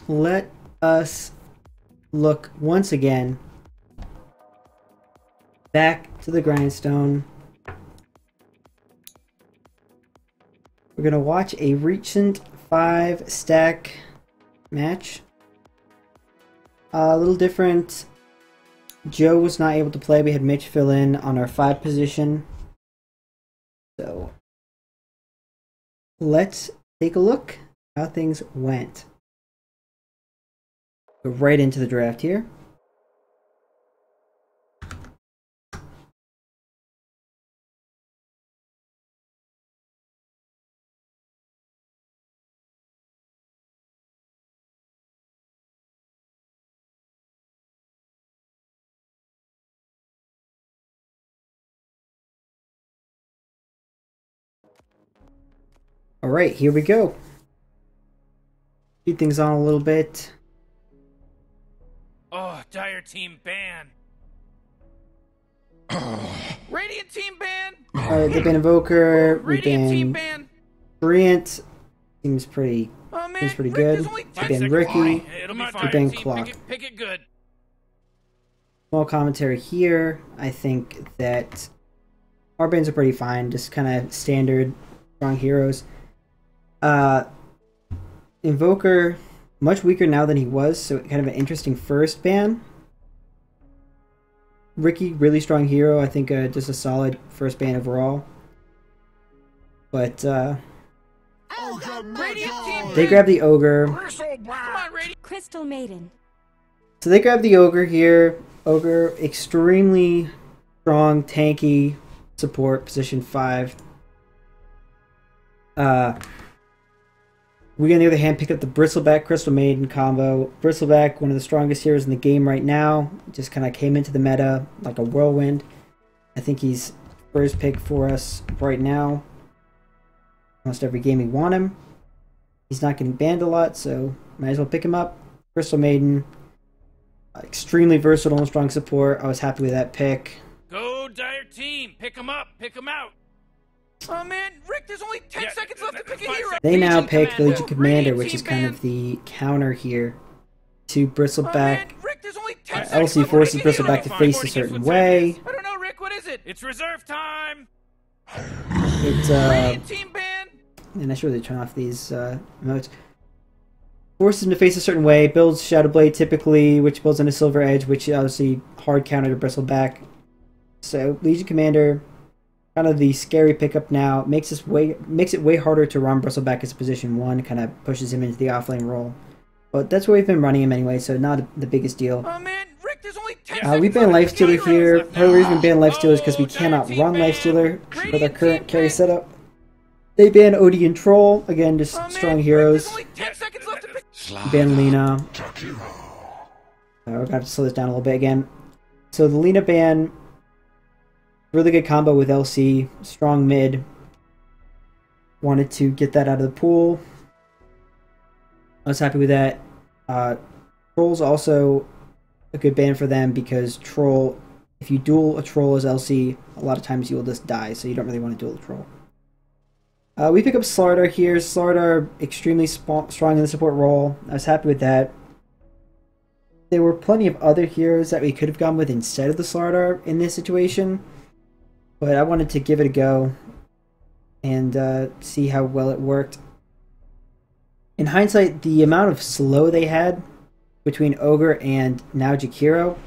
let us look once again back to the grindstone. We're gonna watch a recent 5-stack match. A little different. Joe was not able to play. We had Mitch fill in on our 5 position. So let's take a look how things went. Go right into the draft here. Alright, here we go. Speed things on a little bit. Oh, Dire Team ban. Radiant Team ban. Alright, they ban Invoker. We Radiant Team ban ban. Brient. Seems pretty Rick, good. only We 10 ban seconds. Ricky. It'll be We fine. ban Team, Clock. pick it good. Small commentary here. I think that our bans are pretty fine. Just kind of standard strong heroes. Invoker, much weaker now than he was, so kind of an interesting first ban. Ricky, really strong hero. I think just a solid first ban overall. But they grab the Ogre. Come on, Radiant. Crystal Maiden. So they grab the Ogre here. Ogre, extremely strong, tanky support, position 5. We, on the other hand, pick up the Bristleback Crystal Maiden combo. Bristleback, one of the strongest heroes in the game right now. Just kind of came into the meta like a whirlwind. I think he's first pick for us right now. Almost every game we want him. He's not getting banned a lot, so might as well pick him up. Crystal Maiden, extremely versatile and strong support. I was happy with that pick. Go Dire Team. Pick him up. Pick him out. Oh man, Rick, there's only 10 seconds left to pick a hero. They now Legion pick the Legion Commander, Radiant which Team is kind ban. of the counter here to Oh, Bristleback. man, Rick, there's only 10 seconds LC left to forces pick a hero. Bristleback to face a certain way. I don't know, Rick, what is it? It's reserve time. It's Radiant Team ban. and I should really turn off these emotes. Forces him to face a certain way, builds Shadow Blade typically, which builds on a Silver Edge, which obviously hard counter to Bristleback. So Legion Commander, kind of the scary pickup now, makes it way harder to run Bristleback as position 1, kind of pushes him into the offlane role. But that's where we've been running him anyway, so not the biggest deal. Oh man, Rick, there's only 10 seconds We ban left to pick a Lifestealer hero. here. Part of the reason we ban Lifestealer is because we Oh, cannot Dire run Team ban. Lifestealer with our Radiant current Team carry ban. setup. They ban Odie and Troll, again, just Oh, man, strong Rick, heroes. there's only 10 seconds left to pick. Ban Lena. We're gonna have to slow this down a little bit again. So the Lena ban, really good combo with LC, strong mid. Wanted to get that out of the pool. I was happy with that. Troll's also a good ban for them because Troll, if you duel a Troll as LC, a lot of times you will just die, so you don't really want to duel a Troll. We pick up Slardar here. Slardar, extremely strong in the support role. I was happy with that. There were plenty of other heroes that we could have gone with instead of the Slardar in this situation, but I wanted to give it a go and see how well it worked. In hindsight, the amount of slow they had between Ogre and now Jakiro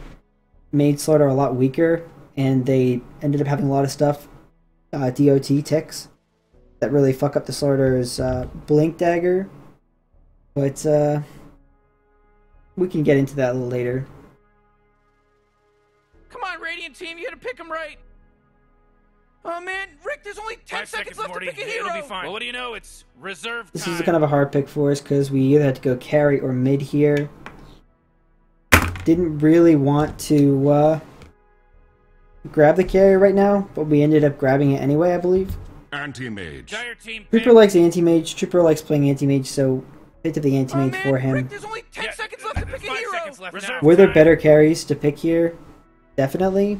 made Slardar a lot weaker, and they ended up having a lot of stuff, DOT ticks, that really fuck up the Slardar's Blink Dagger, but we can get into that a little later. Come on, Radiant Team, you gotta pick him right. Oh man, Rick, there's only 10 seconds left Morty. to pick a hero. It'll be fine. Well, what do you know? It's reserve time. This is kind of a hard pick for us because we either had to go carry or mid here. Didn't really want to grab the carry right now, but we ended up grabbing it anyway, I believe. Anti-mage. Dire Team Trooper ban. likes anti-mage. Trooper likes playing anti-mage, so picked up the Oh anti-mage man, for Rick, him. there's only 10 seconds left to pick a 5 hero. seconds left now. Were there better carries to pick here? Definitely.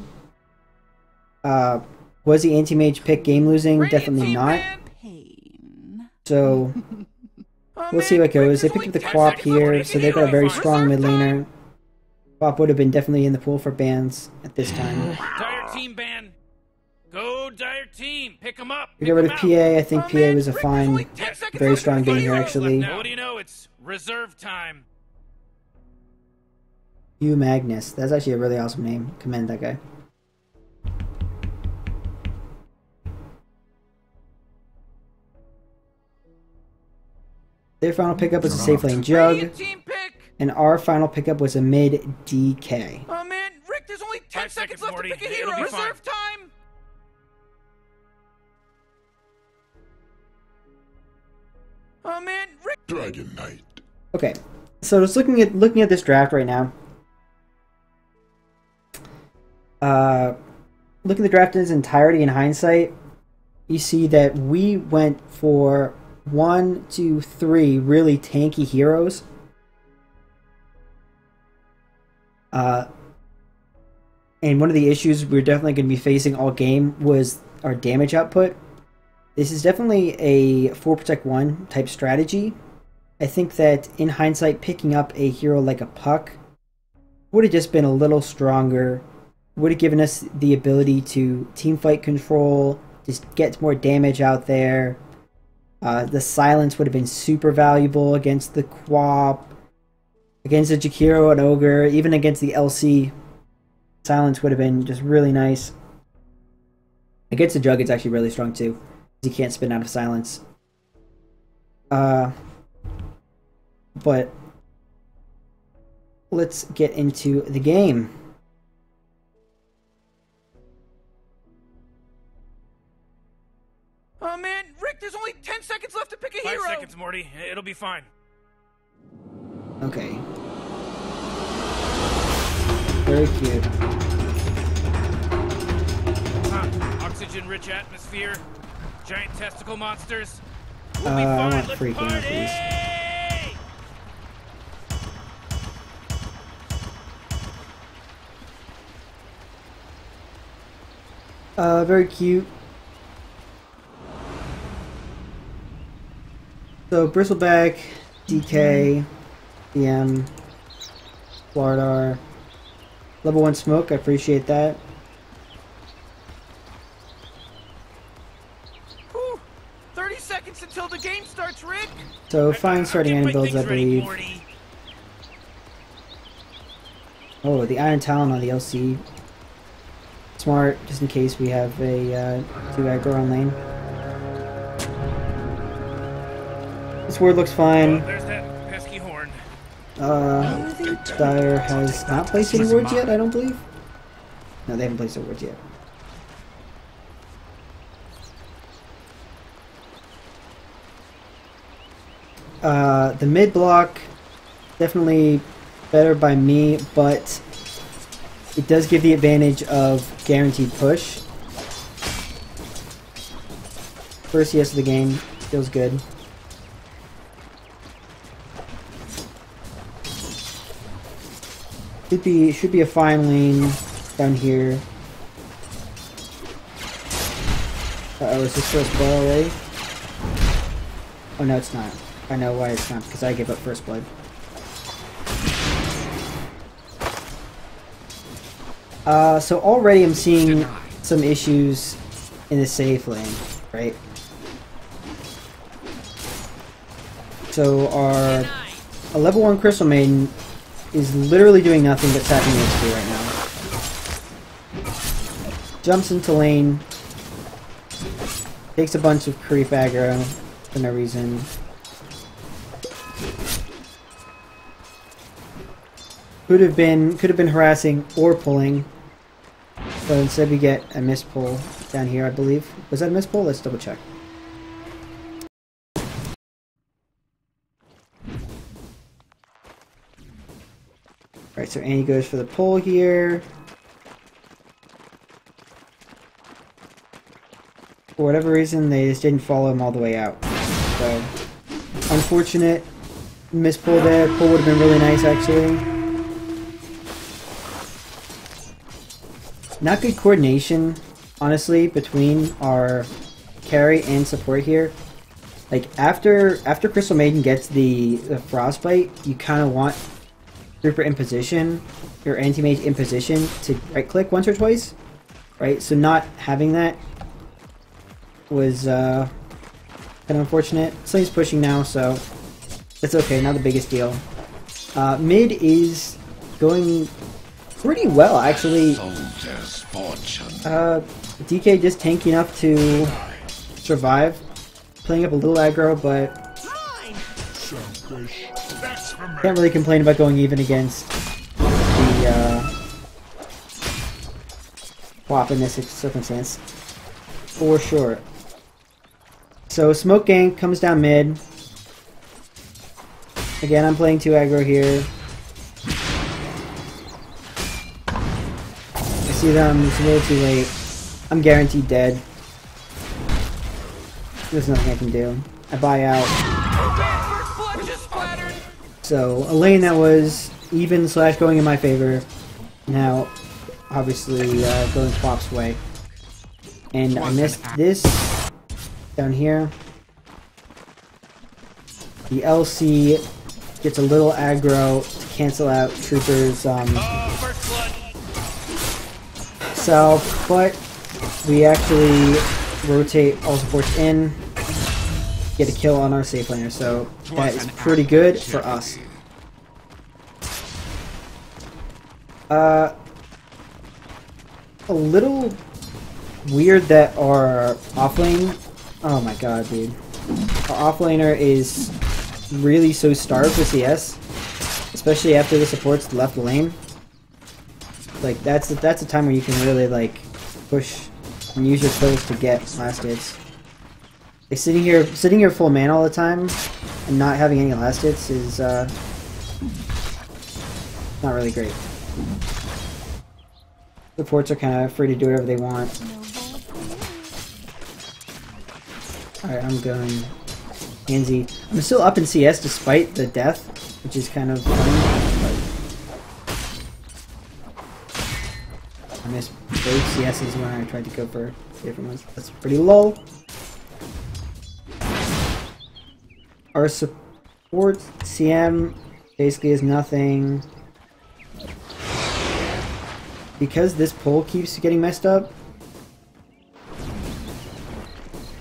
Was the anti-mage pick game losing? Radiant Definitely Team not. ban. Pain. So Oh we'll see what goes. They picked up the Quap here, so they've got a very strong mid laner. Quap would have been definitely in the pool for bans at this time. Dire team ban. Go Dire team. Pick them up. We get rid of PA. I think PA was a fine, very strong ban here actually. What do you know? It's reserve time. Hugh Magnus. That's actually a really awesome name. Commend that guy. Their final pickup was a safe lane Jug, and our final pickup was a mid DK. Oh man, Rick, there's only 10 seconds left to pick a hero. Reserve time. Oh man, Rick. Dragon Knight. Okay, so just looking at this draft right now. Looking at the draft in its entirety in hindsight, you see that we went for 1, 2, 3 really tanky heroes. And one of the issues we're definitely going to be facing all game was our damage output. This is definitely a 4 protect 1 type strategy. I think that in hindsight, picking up a hero like a Puck would have just been a little stronger. Would have given us the ability to teamfight control, just get more damage out there. The silence would have been super valuable against the Quap, against the Jakiro and Ogre, even against the LC. Silence would have been just really nice. Against the Jug, it's actually really strong too, because he can't spin out of silence. But let's get into the game. Oh man, Rick, there's only 10 seconds left to pick a hero. 5 seconds, Morty. It'll be fine. Okay. Very cute. Oxygen-rich atmosphere. Giant testicle monsters. We'll be fine. I want Let's freaking out, party! please. Very cute. So, Bristleback, DK, DM, Floridar, level 1 smoke, I appreciate that. Whew. 30 seconds until the game starts, Rick! So, fine starting item builds, I believe. Oh, the Iron Talon on the LC. Smart, just in case we have a 2 aggro on lane. This ward looks fine. Oh, there's that pesky horn. Dire has not placed any wards yet, I don't believe. No, they haven't placed their wards yet. The mid block, definitely better by me, but it does give the advantage of guaranteed push. First yes of the game, feels good. Should be a fine lane down here. Uh-oh, is this first blood already? Oh no, it's not. I know why it's not, because I gave up first blood. So already I'm seeing some issues in the safe lane, right? So our level 1 Crystal Maiden is literally doing nothing but tapping HP right now. Jumps into lane, takes a bunch of creep aggro for no reason. Could have been harassing or pulling, but instead we get a miss pull down here, I believe. Was that a miss pull? Let's double check. Alright, so Annie goes for the pull here. For whatever reason, they just didn't follow him all the way out. So, unfortunate miss pull there. Pull would have been really nice, actually. Not good coordination, honestly, between our carry and support here. Like after Crystal Maiden gets the frostbite, you kind of want Trooper in position or Anti-Mage in position to right click once or twice, right? So not having that was kind of unfortunate. Slane's pushing now, so it's okay, not the biggest deal. Mid is going pretty well, actually. DK just tanky enough to survive. Playing up a little aggro, but can't really complain about going even against the WAP in this circumstance. For sure. So Smoke Gang comes down mid. Again, I'm playing 2 aggro here. I see them, it's a little too late. I'm guaranteed dead. There's nothing I can do. I buy out. So, a lane that was even / going in my favor, now obviously going Flop's way. And I missed this down here. The LC gets a little aggro to cancel out Trooper's self, but we actually rotate all supports in, get a kill on our safe laner, so that is pretty good for us. A little weird that our offlane, oh my god dude, our offlaner is really so starved for CS, especially after the supports left the lane. Like that's a time where you can really like push and use your kills to get last hits. Like sitting here full mana all the time and not having any last hits is not really great. Supports are kind of free to do whatever they want. Alright, I'm going Handsy. I'm still up in CS despite the death, which is kind of funny. But I missed both CS's when I tried to go for different ones. That's pretty low. Our support CM basically is nothing. Because this pole keeps getting messed up,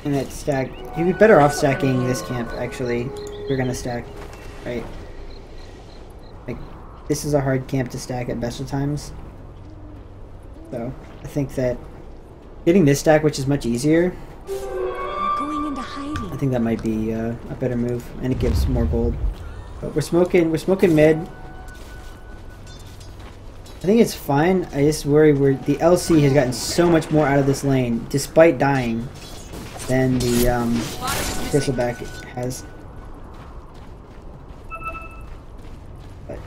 and that stack, you'd be better off stacking this camp actually. If you're gonna stack, right? Like, this is a hard camp to stack at best of times. So, I think that getting this stack, which is much easier, Going into hiding. I think that might be a better move, and it gives more gold. But we're smoking mid. I think it's fine. I just worry where the LC has gotten so much more out of this lane, despite dying, than the Bristleback has. But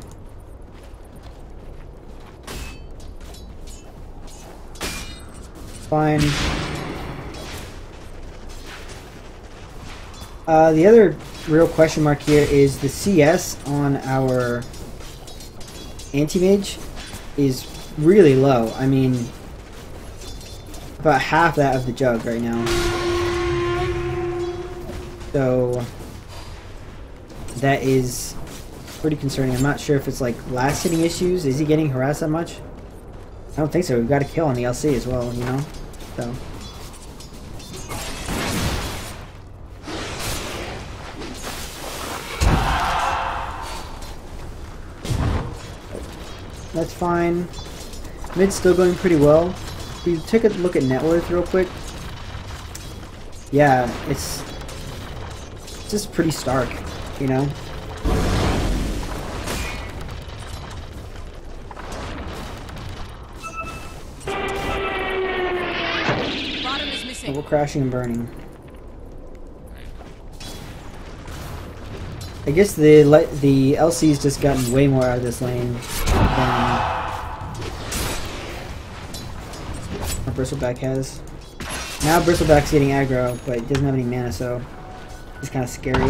fine. The other real question mark here is the CS on our Anti-Mage is really low. I mean, about half that of the jug right now. So that is pretty concerning. I'm not sure if it's like last hitting issues. Is he getting harassed that much? I don't think so. We've got a kill on the LC as well, you know? So that's fine. Mid's still going pretty well. If we take a look at net worth real quick. Yeah, it's just pretty stark, you know? Bottom is missing. We're crashing and burning. I guess the LC's just gotten way more out of this lane than our Bristleback has. Now Bristleback's getting aggro, but he doesn't have any mana, so it's kind of scary.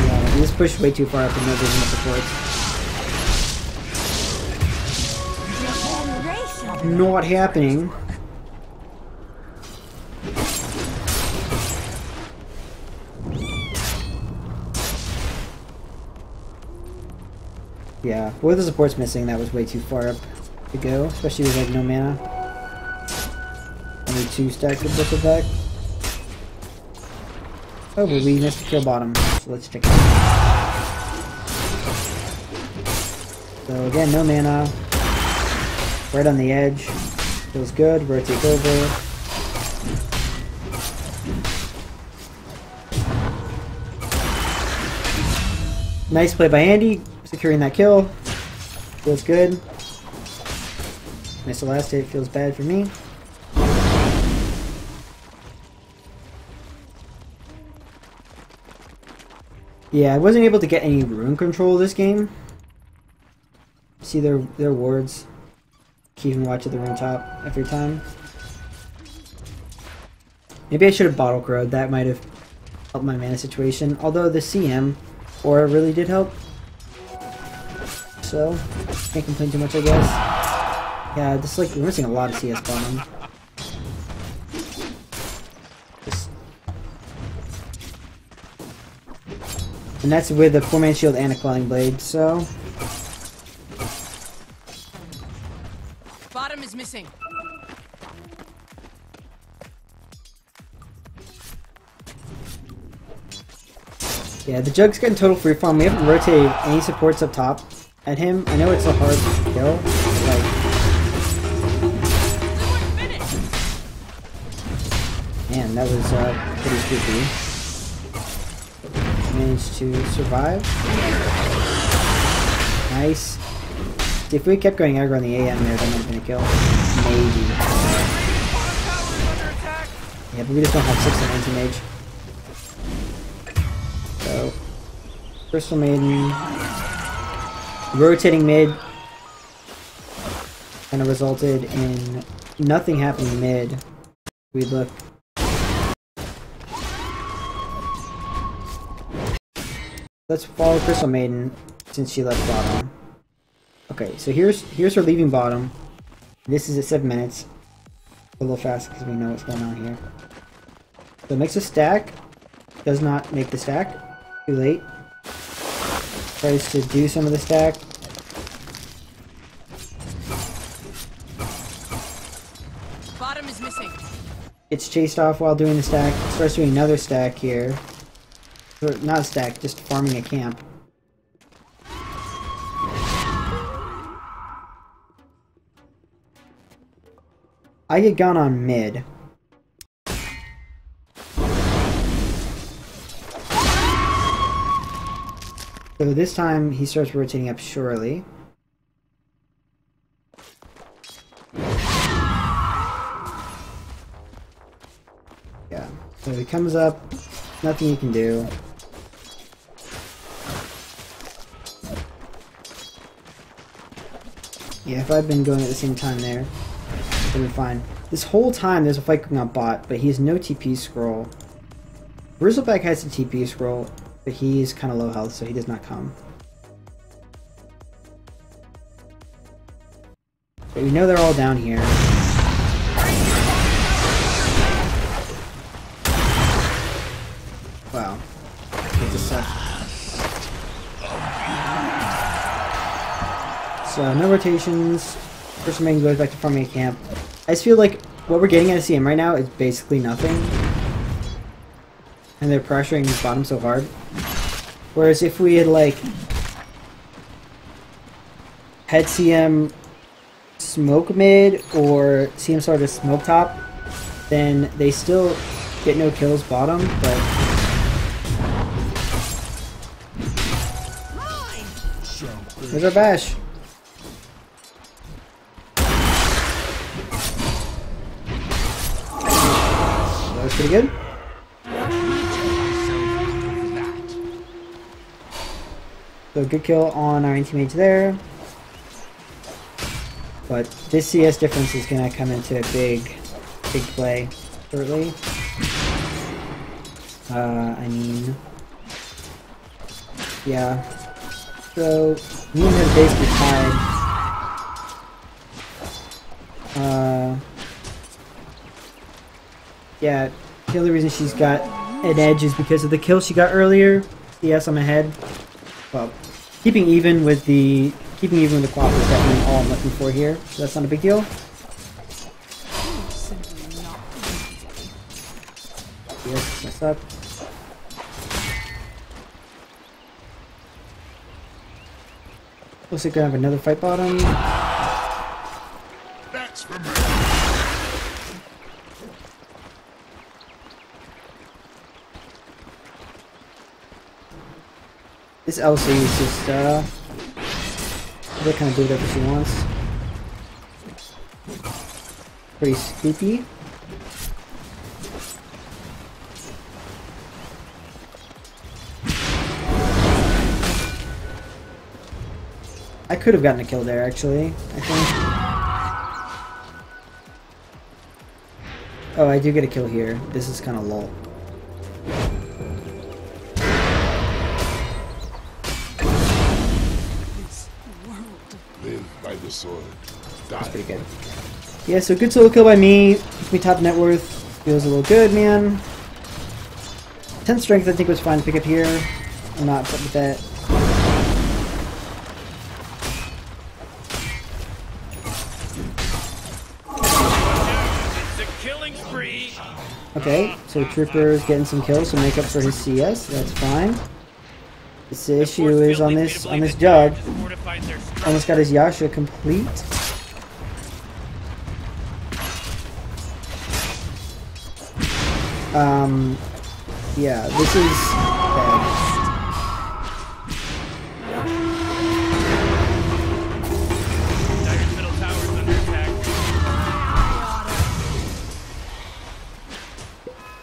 Yeah, he just pushed way too far up and no vision of supports. Not happening. Yeah, with the supports missing, that was way too far up to go, especially with like no mana. Only 2 stack of Bristle back. Oh, but we missed the kill bottom, so let's check it out. So again, no mana. Right on the edge. Feels good. Rotate over. Nice play by Andy, securing that kill. Feels good. Missed the last hit, feels bad for me. Yeah, I wasn't able to get any rune control this game. See their wards. Keeping watch at the rune top every time. Maybe I should have bottle crowed. That might have helped my mana situation. Although the CM aura really did help. So, can't complain too much, I guess. Yeah, this like we're missing a lot of CS bottom. And that's with a 4-man shield and a Quelling Blade, so... Bottom is missing. Yeah, the Jug's getting total free farm. We haven't rotated any supports up top at him. I know it's a hard kill, like... Man, that was pretty creepy. Managed to survive. Nice. See, if we kept going aggro on the AM there, that might have been a kill. Maybe. Yeah, but we just don't have 6 on anti-mage. So, Crystal Maiden. Rotating mid kind of resulted in nothing happening mid. We look. Let's follow Crystal Maiden since she left bottom. Okay, so here's her leaving bottom. This is at 7 minutes. A little fast because we know what's going on here. So makes a stack. Does not make the stack. Too late. Tries to do some of the stack. Bottom is missing. It's chased off while doing the stack. Starts doing another stack here. Or not a stack, just farming a camp. I get gone on mid. So this time he starts rotating up surely. Yeah, so he comes up, nothing you can do. Yeah, if I'd been going at the same time there, it would have been fine. This whole time there's a fight going on bot, but he has no TP scroll. Bristleback has a TP scroll, but he's kind of low health, so he does not come. But we know they're all down here. Wow. That's a suck. So, no rotations. First main goes back to farming a camp. I just feel like what we're getting at a CM right now is basically nothing. And they're pressuring this bottom so hard. Whereas if we had like had CM smoke mid or CM started smoke top, then they still get no kills bottom, but there's our bash. That was pretty good. So good kill on our anti-mage there. But this CS difference is going to come into a big play shortly. I mean... Yeah. So, me and her basically tied. Yeah, the only reason she's got an edge is because of the kill she got earlier. CS, I'm ahead. Well, Keeping even with the quap is definitely all I'm looking for here. So that's not a big deal. Yes, mess up. Looks like gonna have another fight bottom. That's for me. This LC is just they'll kind of do whatever she wants. Pretty spooky. I could have gotten a kill there, actually, I think. Oh, I do get a kill here. This is kind of lol. Live by the sword. That's pretty good. Yeah, so good solo kill by me. Keeps me top net worth. Feels a little good, man. 10 strength I think was fine to pick up here. I'm not upset with that. Okay, so Trooper's getting some kills to make up for his CS. That's fine. The issue is on this jug. Almost got his Yasha complete. Yeah, this is bad.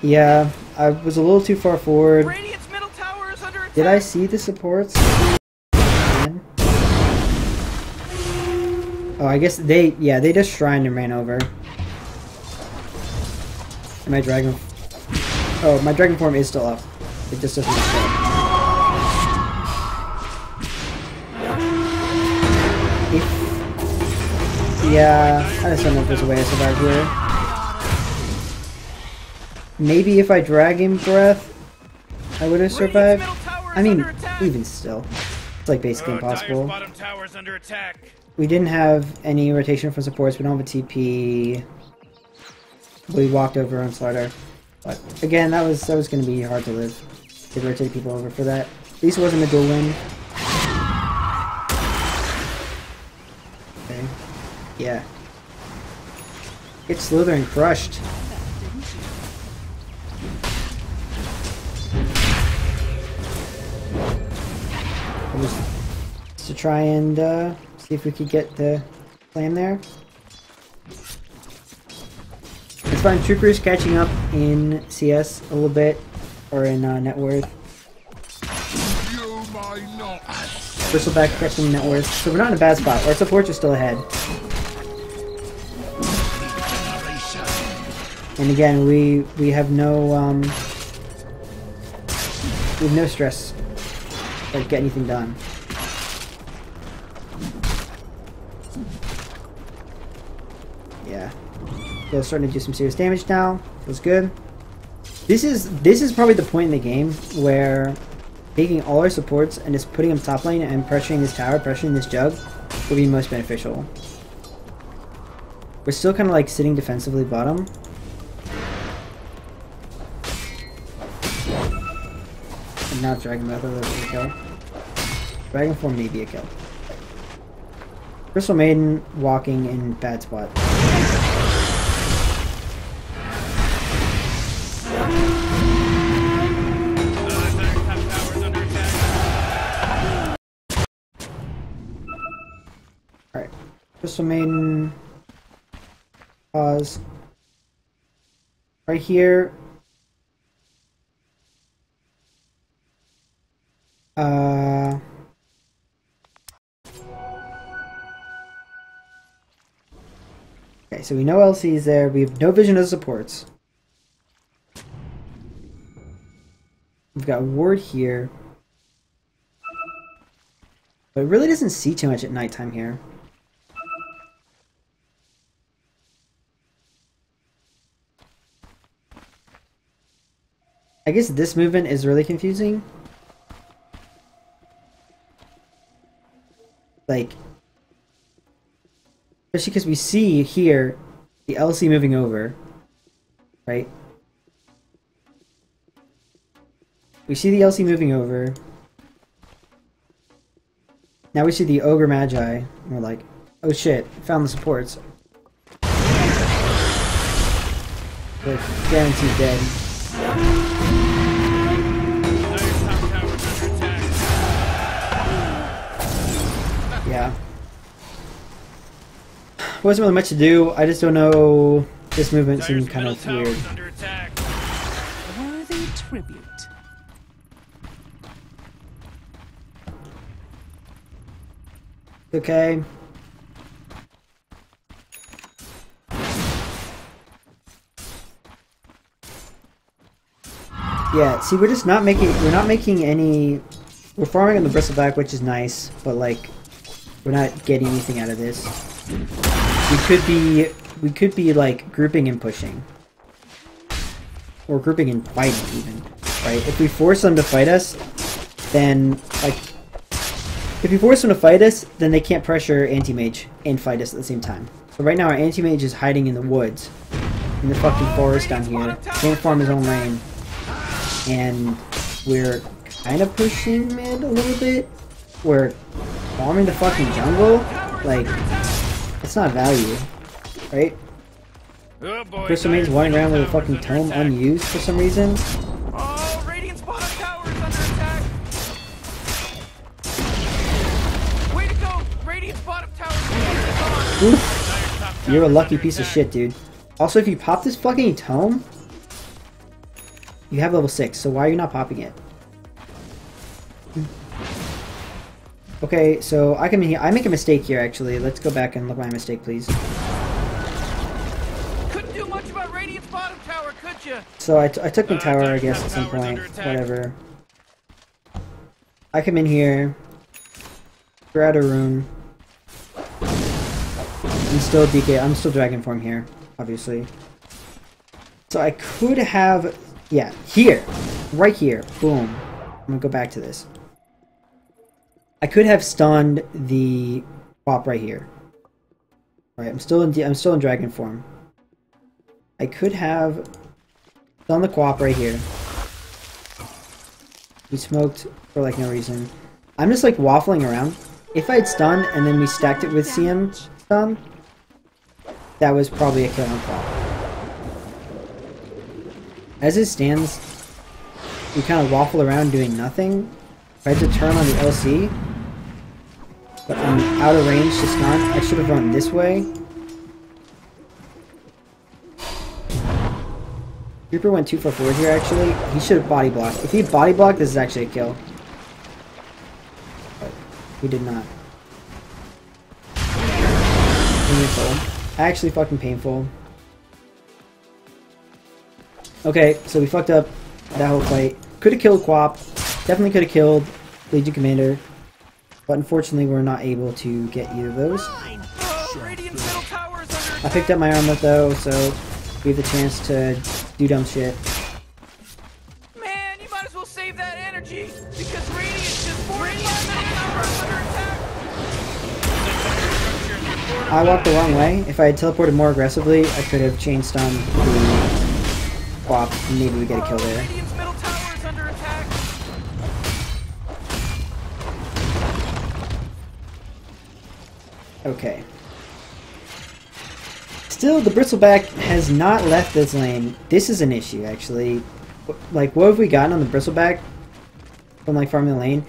Yeah, I was a little too far forward. Did I see the supports? Oh, I guess they just shrined and ran over. And my dragon... Oh, my dragon form is still up. It just doesn't show. Yeah, I just don't know if there's a way to survive here. Maybe if I Dragon Breath, I would have survived. I mean, even still, it's like basically impossible. We didn't have any rotation from supports. We don't have a TP. We walked over on Slaughter, but again, that was going to be hard to live. They rotated people over for that. At least it wasn't a dual win. Okay. Yeah. Get Slithering crushed. Just to try and see if we could get the plan there. It's fine. Troopers catching up in CS a little bit, or in net worth. Bristleback catching net worth, so we're not in a bad spot. Our supports are still ahead. And again, we have no stress. Like get anything done. Yeah, Bill's starting to do some serious damage now. Feels good. This is probably the point in the game where taking all our supports and just putting them top lane and pressuring this tower, pressuring this jug, will be most beneficial. We're still kind of like sitting defensively bottom. And now Dragon Mother, that's a kill. Dragon Form may be a kill. Crystal Maiden walking in bad spot. Alright. Crystal Maiden. Pause. Right here. Okay, so we know LC is there. We have no vision of supports. We've got Ward here. But it really doesn't see too much at nighttime here. I guess this movement is really confusing. Like, especially because we see here the LC moving over, right? We see the LC moving over. Now we see the Ogre Magi, and we're like, oh shit, found the supports. They're guaranteed dead. Yeah. Wasn't really much to do. I just don't know. This movement seemed kind of weird. Worthy tribute. Okay. Yeah, see, we're not making any, we're farming on the bristleback, which is nice, but like, we're not getting anything out of this. We could be like grouping and pushing. Or grouping and fighting even, right? If we force them to fight us, then like, if we force them to fight us, then they can't pressure anti-mage and fight us at the same time. So right now our anti-mage is hiding in the woods, in the fucking forest down here, can't farm his own lane. And we're kind of pushing mid a little bit. We're farming the fucking jungle. Like, it's not value, right? Crystal Main's running around with a fucking tome unused for some reason. Oh, Radiant's bottom tower is under attack. Way to go! Radiant's bottom tower is on. Oof. You're a lucky piece of shit, dude. Also, if you pop this fucking tome, you have level 6, so why are you not popping it? Okay, so I make a mistake here, actually. Let's go back and look at my mistake, please. Couldn't do much about Radiant's bottom tower, could you? So I took the tower, I guess, at some point. Whatever. I come in here, grab a rune. I'm still DK. I'm still Dragon Form here, obviously. So I could have... Yeah, here. Right here. Boom. I'm gonna go back to this. I could have stunned the Quap right here. Alright, I'm still in Dragon Form. I could have stunned the Quap right here. We smoked for like no reason. I'm just like waffling around. If I had stunned and then we stacked it with CM stun, that was probably a kill on Quap. As it stands, we kind of waffle around doing nothing. I had to turn on the LC, but I'm out of range to stun. I should have run this way. Reaper went too far forward here, actually. He should have body blocked. If he body blocked, this is actually a kill. But he did not. Painful. Actually fucking painful. Okay, so we fucked up that whole fight. Could have killed Quap. Definitely could have killed Legion Commander. But unfortunately, we're not able to get either of those. I picked up my armor though, so we have the chance to do dumb shit. Man, you might as well save that energy because Radiant's just 45 minutes under attack. I walked the wrong way. If I had teleported more aggressively, I could have chain stunned the Quap and maybe we get a kill there. Radiant's middle tower is under attack. Okay. Still, the Bristleback has not left this lane. This is an issue, actually. Like, what have we gotten on the Bristleback from, like, farming the lane?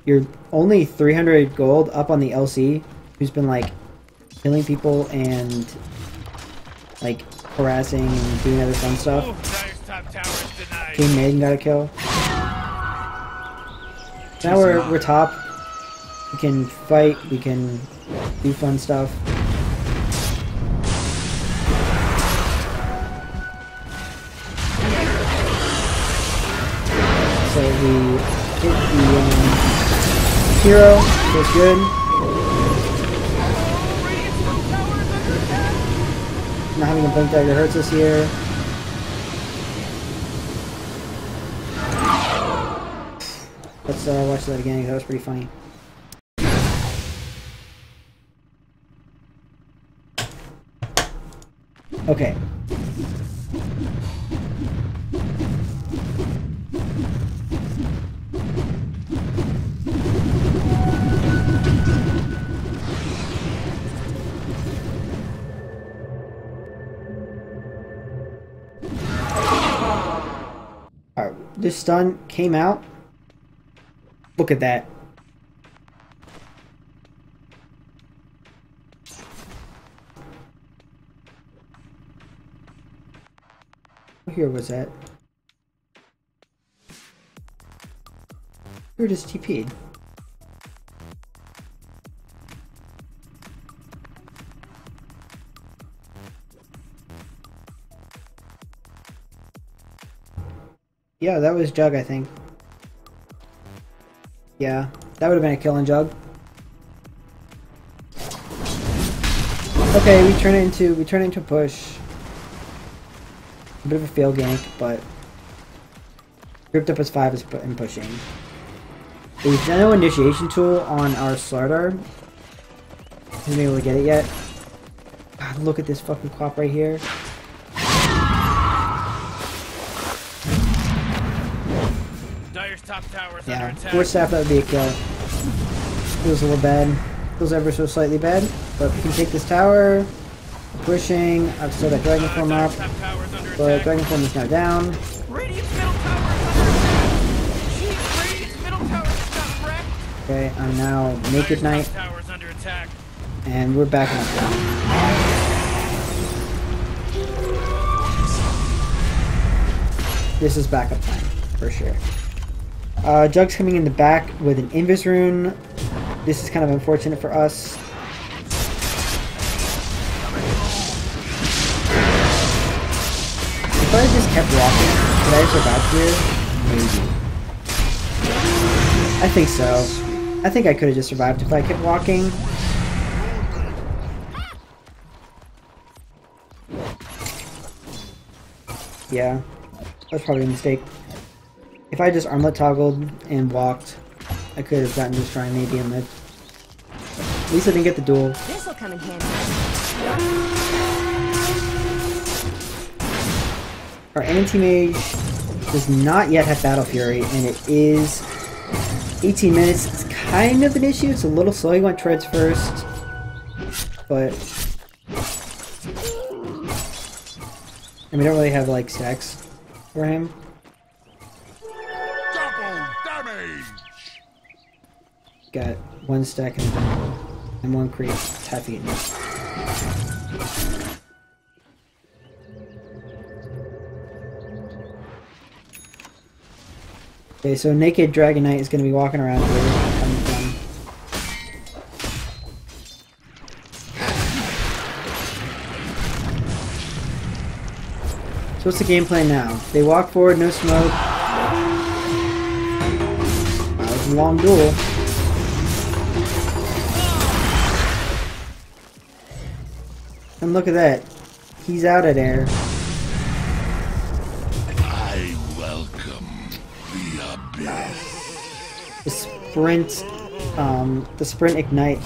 You're only 300 gold up on the LC, who's been, like, killing people and, like, harassing and doing other fun stuff. Came mid and got a kill. Now we're top. We can fight, we can do fun stuff. So we hit the hero, feels good. Not having a blink dagger hurts us here. Let's watch that again, that was pretty funny. Okay. Alright, this stun came out. Look at that. Here was that? Here just TP'd. Yeah, that was Jug, I think. Yeah, that would have been a kill on Jug. Okay, we turn it into a push. A bit of a fail gank, but grouped up as 5 is in pushing. There's no initiation tool on our starter. Haven't been able to get it yet. God, look at this fucking quap right here. Dire's top tower's Yeah, under attack. 4 staff, that would be a kill. Feels a little bad. Feels ever so slightly bad. But we can take this tower. We're pushing. I've still got Dragon Form up. But Dragon Form is now down. Radiant's middle tower is under attack. Jeez, Radiant's middle tower just got wrecked. Okay, I'm now Naked Knight. Top tower's under attack. And we're backing up down. This is backup time, for sure. Jug's coming in the back with an Invis rune. This is kind of unfortunate for us. If I just kept walking, could I have survived here? Maybe. I think so. I think I could have just survived if I kept walking. Yeah, that's probably a mistake. If I just armlet toggled and walked, I could have gotten this try maybe in mid. At least I didn't get the duel. This'll come in handy. Our anti-mage does not yet have Battle Fury, and it is 18 minutes. It's kind of an issue. It's a little slow. He went treads first, but and we don't really have like stacks for him. Double damage. Got 1 stack and 1 creep. It's half eaten. Okay, so Naked Dragon Knight is going to be walking around here. So what's the game plan now? They walk forward, no smoke. That was a long duel. And look at that. He's out of there. I welcome the abyss. The sprint ignite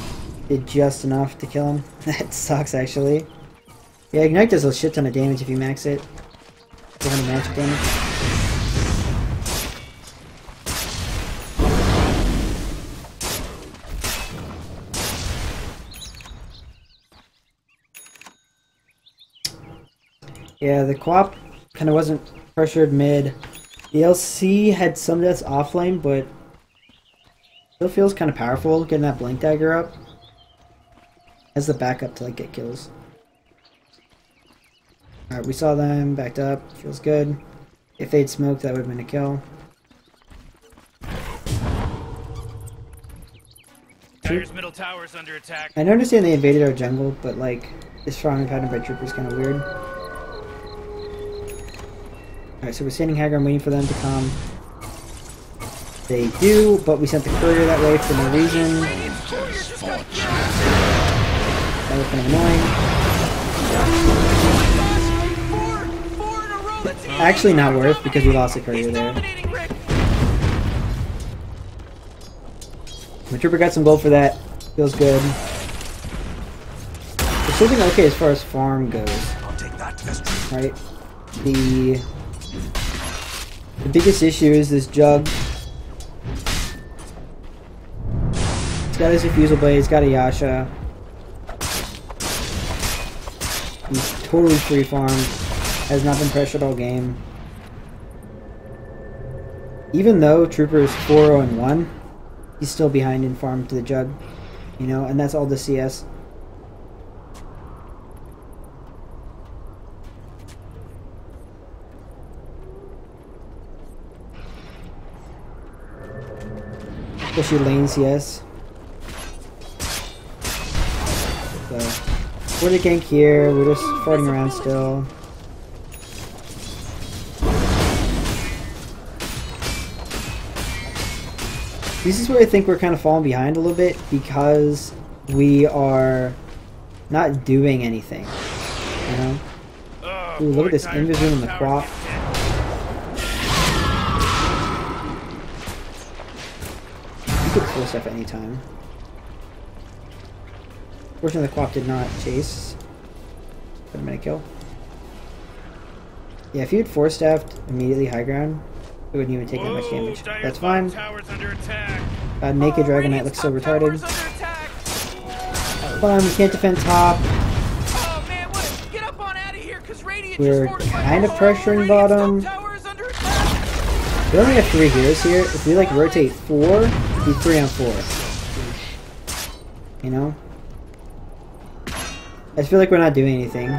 did just enough to kill him. That sucks, actually. Yeah, ignite does a shit ton of damage if you max it. 400 magic damage. Yeah, the Quap kind of wasn't pressured mid. The LC had some deaths off lane, but still feels kind of powerful getting that Blink Dagger up as the backup to like get kills. Alright, we saw them, backed up, feels good. If they'd smoked, that would have been a kill. Dire's middle tower's under attack. I understand they invaded our jungle, but like this strong pattern by Trooper is kind of weird. Alright, so we're standing Hagar and waiting for them to come. They do, but we sent the courier that way for no reason. That was kind of annoying. Actually not worth, because we lost the courier there. The Trooper got some gold for that. Feels good. We're still doing okay as far as farm goes. I'll take that. right? The biggest issue is this Jug. He's got his Refusal Blade, he's got a Yasha. He's totally free farmed, has not been pressured all game. Even though Trooper is 4-0-1, he's still behind in farm to the Jug, you know, and that's all the CS. Especially lane CS. So, we're the gank here, we're just farting around still. This is where I think we're kind of falling behind a little bit because we are not doing anything, you know? Ooh, look at this invis in the quap. You could pull stuff at any time. Fortunately, the quap did not chase. Put him in a kill. Yeah, if you had 4-staffed immediately high ground, it wouldn't even take that much damage. That's fine. Naked Dragon Knight looks so retarded. Fine, we can't defend top. We're kind of pressuring bottom. We only have 3 heroes here. If we like rotate 4, it'd be 3-on-4. You know? I just feel like we're not doing anything.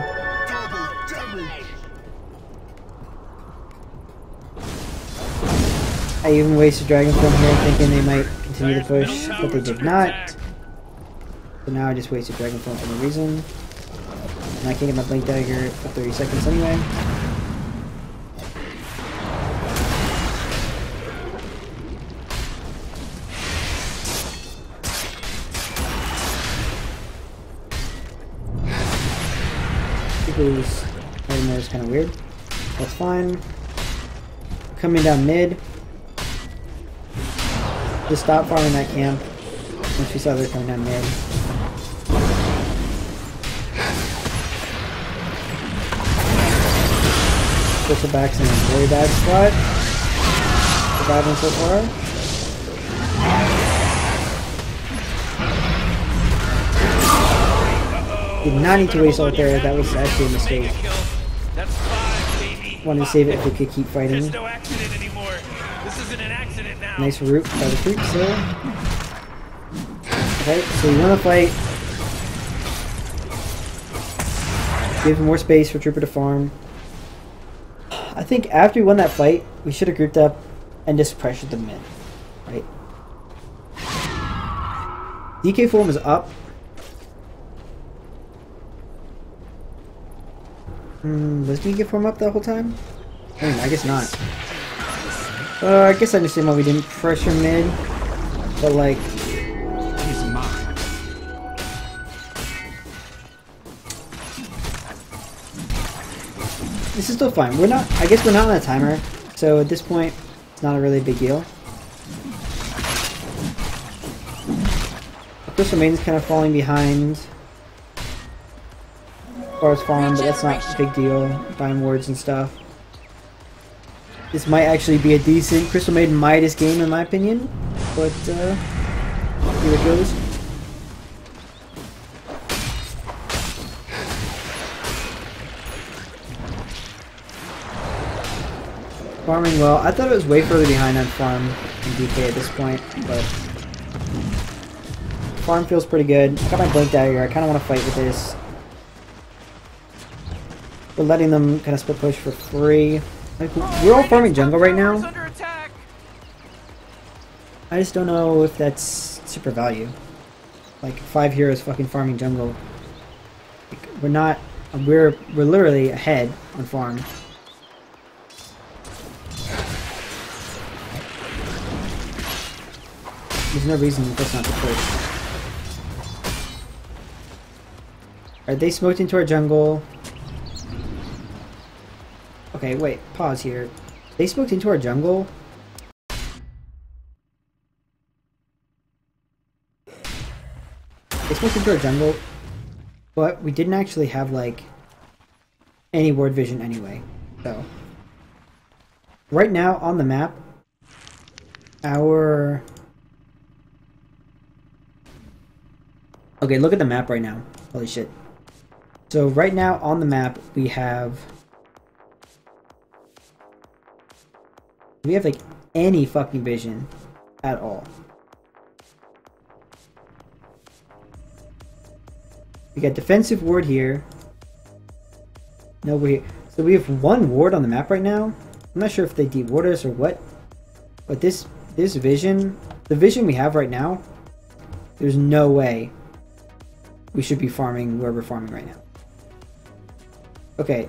I even wasted Dragonflame here thinking they might continue to push, but they did not. So now I just wasted Dragonflame for no reason. And I can't get my Blink Dagger for 30 seconds anyway. People's hiding there is kind of weird. That's fine. Coming down mid. Just stop farming that camp once we saw they're coming down mid. Bristleback's in a very bad spot. Surviving so far. Did not need to waste ult there, that was actually a mistake. Wanted to save it if we could keep fighting. Nice root by the creep still. Okay, so we want to fight. Give more space for Trooper to farm. I think after we won that fight, we should have grouped up and just pressured the mid, right? DK form is up. Was DK form up that whole time? I guess not. I guess I understand why we didn't pressure mid, but like, this is still fine. We're not. I guess we're not on a timer, so at this point, it's not a really big deal. Crystal Maiden's kind of falling behind as far as farm, but that's not a big deal. Buying wards and stuff. This might actually be a decent Crystal Maiden Midas game in my opinion, but see what goes. Farming well. I thought it was way further behind on farm and DK at this point, but farm feels pretty good. I got my Blink Dagger. I kind of want to fight with this. We're letting them kind of split push for free. Like, we're all farming jungle right now. I just don't know if that's super value. Like 5 heroes fucking farming jungle. Like, we're not. We're literally ahead on farm. There's no reason for us not to push. Alright, they smoked into our jungle. Okay, wait, pause here. They smoked into our jungle? They smoked into our jungle, but we didn't actually have, like, any ward vision anyway. So right now on the map, our okay, look at the map right now. Holy shit. So right now on the map we have like any fucking vision at all. We got defensive ward here. No, so we have one ward on the map right now. I'm not sure if they de-ward us or what, but this vision, the vision we have right now, there's no way we should be farming where we're farming right now. Okay.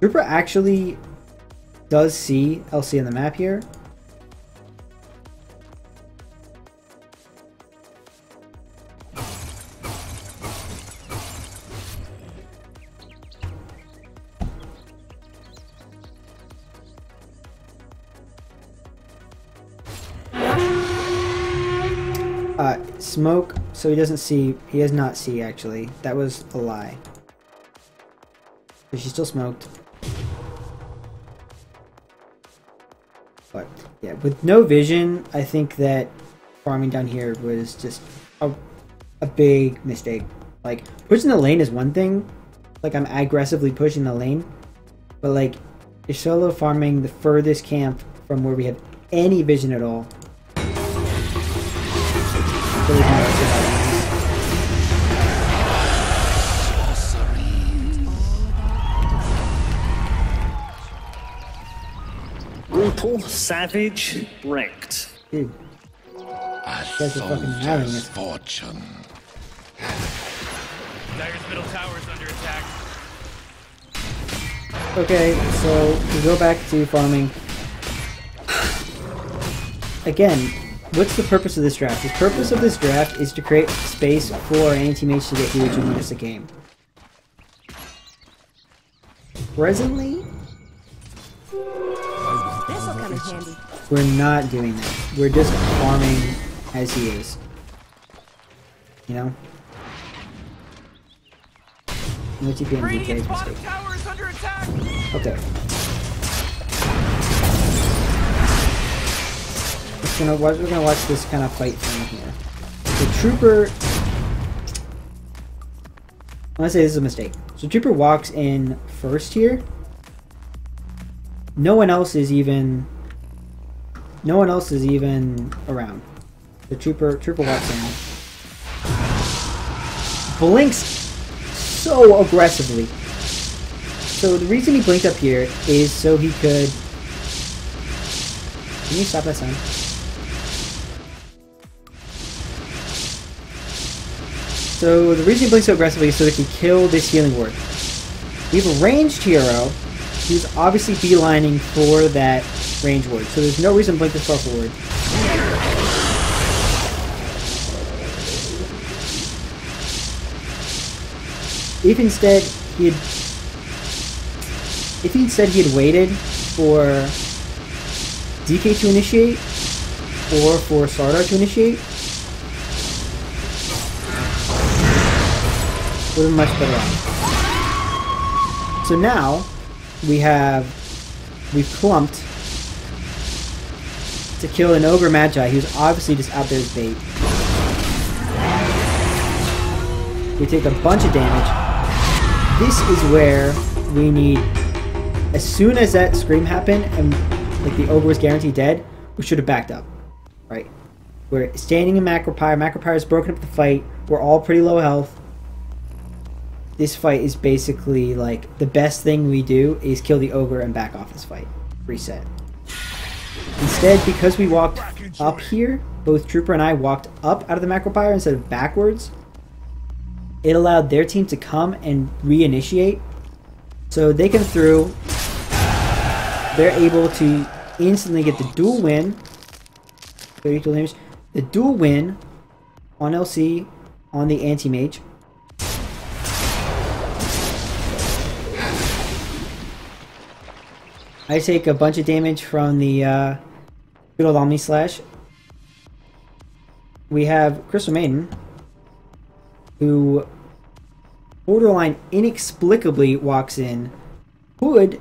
Trooper actually does see LC on the map here. Smoke, so he doesn't see, he does not see actually. That was a lie. But she still smoked. But yeah, with no vision, I think that farming down here was just a big mistake. Like, pushing the lane is one thing. Like, I'm aggressively pushing the lane. But like, you're solo farming the furthest camp from where we have any vision at all. Brutal, savage, wrecked. Dude, A guys are fucking having soldier's it. fortune. Dyer's middle tower is under attack. Okay, so we go back to farming. Again, what's the purpose of this draft? The purpose of this draft is to create space for anti-mates to get huge and win us a game. Presently, This'll come in handy. we're not doing that. We're just farming as he is. You know? No TP and DK Radiant's is bottom mistake. tower is under attack. Okay. We're gonna watch this kind of fight thing here. The Trooper, I'm gonna say this is a mistake. So Trooper walks in first here. No one else is even around. The Trooper walks in. Blinks so aggressively. So the reason he blinked up here is so he could. Can you stop that sound? So the reason he blinks so aggressively is so he can kill this healing ward. We have a ranged hero who's obviously beelining for that range ward, so there's no reason to blink this far forward. If instead he had waited for DK to initiate or for Sardar to initiate, would have been much better off. So now we've clumped to kill an Ogre Magi who's obviously just out there as bait. We take a bunch of damage. This is where we need, as soon as that scream happened and like the Ogre was guaranteed dead, we should have backed up. Right? We're standing in Macropyre. Macropyre has broken up the fight. We're all pretty low health. This fight is basically like the best thing we do is kill the Ogre and back off this fight. Reset. Instead, because we walked up here, both Trooper and I walked up out of the Macropyre instead of backwards, it allowed their team to come and reinitiate. So they come through, they're able to instantly get the dual win. 32 damage. The dual win on LC on the anti-mage. I take a bunch of damage from the good old Omni Slash. We have Crystal Maiden, who Borderline inexplicably walks in. Hood,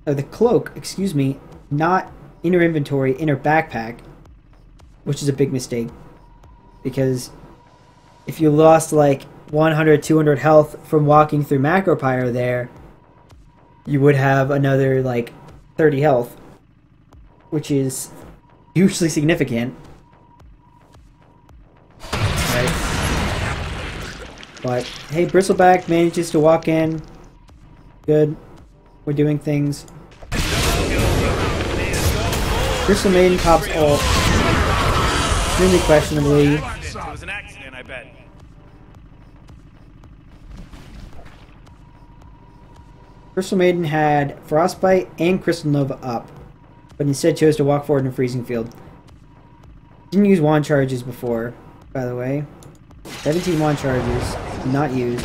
or the cloak, excuse me, not in her inventory, in her backpack, which is a big mistake. Because if you lost like 100, 200 health from walking through Macropyre there, you would have another like 30 health, which is hugely significant. Right? But hey, Bristleback manages to walk in. Good. We're doing things. Crystal Maiden pops ult. Extremely questionably. It was an accident, I bet. Crystal Maiden had Frostbite and Crystal Nova up, but instead chose to walk forward in a freezing field. Didn't use wand charges before, by the way. 17 wand charges, not used.